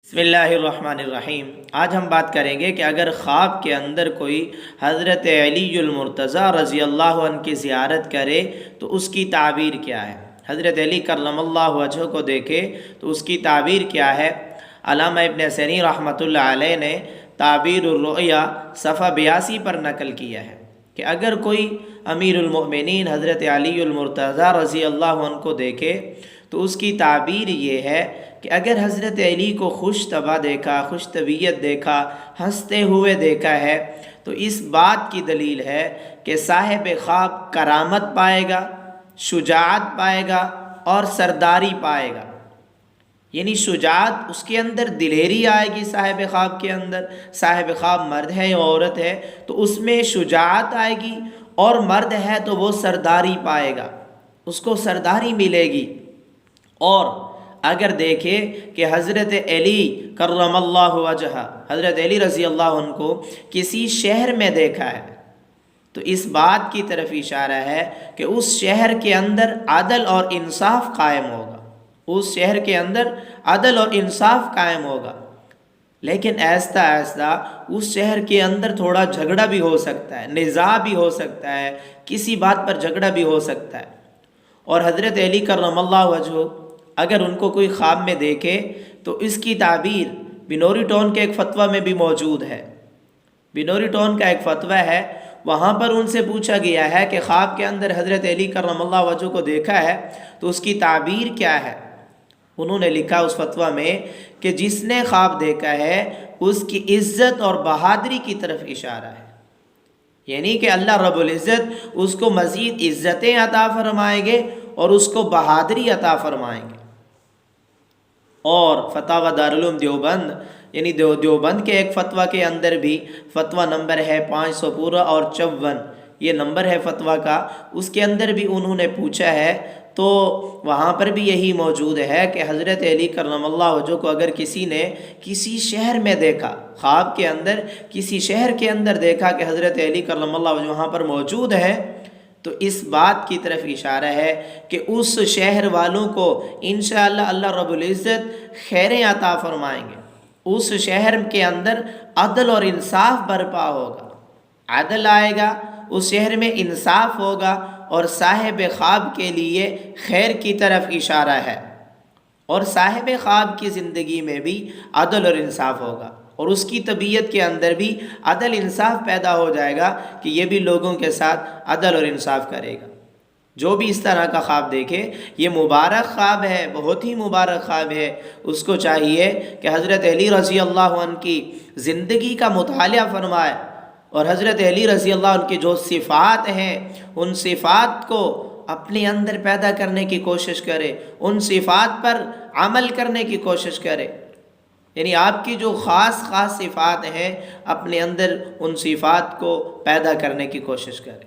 بسم اللہ الرحمن الرحیم۔ آج ہم بات کریں گے کہ اگر خواب کے اندر کوئی حضرت علی المرتضیٰ رضی اللہ عنہ کی زیارت کرے تو اس کی تعبیر کیا ہے؟ حضرت علی کرم اللہ وجہہ کو دیکھے تو اس کی تعبیر کیا ہے؟ علامہ ابن سیرین رحمۃ اللہ علیہ نے تعبیر الرؤیا صفحہ 82 پر نقل کیا ہے کہ اگر کوئی امیر المؤمنین حضرت علی المرتضیٰ رضی اللہ عنہ کو دیکھے تو اس کی تعبیر یہ ہے کہ اگر حضرت علی کو خوش طبع دیکھا، خوش طبیعت دیکھا، ہنستے ہوئے دیکھا ہے تو اس بات کی دلیل ہے کہ صاحب خواب کرامت پائے گا، شجاعت پائے گا اور سرداری پائے گا۔ یعنی شجاعت اس کے اندر، دلیری آئے گی صاحب خواب کے اندر۔ صاحب خواب مرد ہے یا عورت ہے تو اس میں شجاعت آئے گی، اور مرد ہے تو وہ سرداری پائے گا، اس کو سرداری ملے گی۔ اور اگر دیکھے کہ حضرت علی کرم اللہ وجہہ، حضرت علی رضی اللہ عنہ کو کسی شہر میں دیکھا ہے تو اس بات کی طرف اشارہ ہے کہ اس شہر کے اندر عدل اور انصاف قائم ہوگا، اس شہر کے اندر عدل اور انصاف قائم ہوگا۔ لیکن آہستہ آہستہ اس شہر کے اندر تھوڑا جھگڑا بھی ہو سکتا ہے، نزاع بھی ہو سکتا ہے، کسی بات پر جھگڑا بھی ہو سکتا ہے۔ اور حضرت علی کرم اللہ وجہہ اگر ان کو کوئی خواب میں دیکھے تو اس کی تعبیر بنوری ٹون کے ایک فتویٰ میں بھی موجود ہے۔ بنوری ٹون کا ایک فتویٰ ہے، وہاں پر ان سے پوچھا گیا ہے کہ خواب کے اندر حضرت علی کرم اللہ وجہہ کو دیکھا ہے تو اس کی تعبیر کیا ہے؟ انہوں نے لکھا اس فتویٰ میں کہ جس نے خواب دیکھا ہے اس کی عزت اور بہادری کی طرف اشارہ ہے، یعنی کہ اللہ رب العزت اس کو مزید عزتیں عطا فرمائیں گے اور اس کو بہادری عطا فرمائیں گے۔ اور فتاوی دارالعلوم دیوبند، یعنی دیوبند کے ایک فتویٰ کے اندر بھی، فتویٰ نمبر ہے 500 پورا اور 54، یہ نمبر ہے فتویٰ کا، اس کے اندر بھی انہوں نے پوچھا ہے تو وہاں پر بھی یہی موجود ہے کہ حضرت علی کرم اللہ وجہہ کو اگر کسی نے کسی شہر میں دیکھا، خواب کے اندر کسی شہر کے اندر دیکھا کہ حضرت علی کرم اللہ وجہہ وہاں پر موجود ہے تو اس بات کی طرف اشارہ ہے کہ اس شہر والوں کو انشاءاللہ اللہ رب العزت خیریں عطا فرمائیں گے۔ اس شہر کے اندر عدل اور انصاف برپا ہوگا، عدل آئے گا، اس شہر میں انصاف ہوگا، اور صاحب خواب کے لیے خیر کی طرف اشارہ ہے۔ اور صاحب خواب کی زندگی میں بھی عدل اور انصاف ہوگا، اور اس کی طبیعت کے اندر بھی عدل انصاف پیدا ہو جائے گا کہ یہ بھی لوگوں کے ساتھ عدل اور انصاف کرے گا۔ جو بھی اس طرح کا خواب دیکھے یہ مبارک خواب ہے، بہت ہی مبارک خواب ہے۔ اس کو چاہیے کہ حضرت علی رضی اللہ عنہ کی زندگی کا مطالعہ فرمائے، اور حضرت علی رضی اللہ عنہ کی جو صفات ہیں ان صفات کو اپنے اندر پیدا کرنے کی کوشش کرے، ان صفات پر عمل کرنے کی کوشش کرے۔ یعنی آپ کی جو خاص صفات ہیں اپنے اندر ان صفات کو پیدا کرنے کی کوشش کرے۔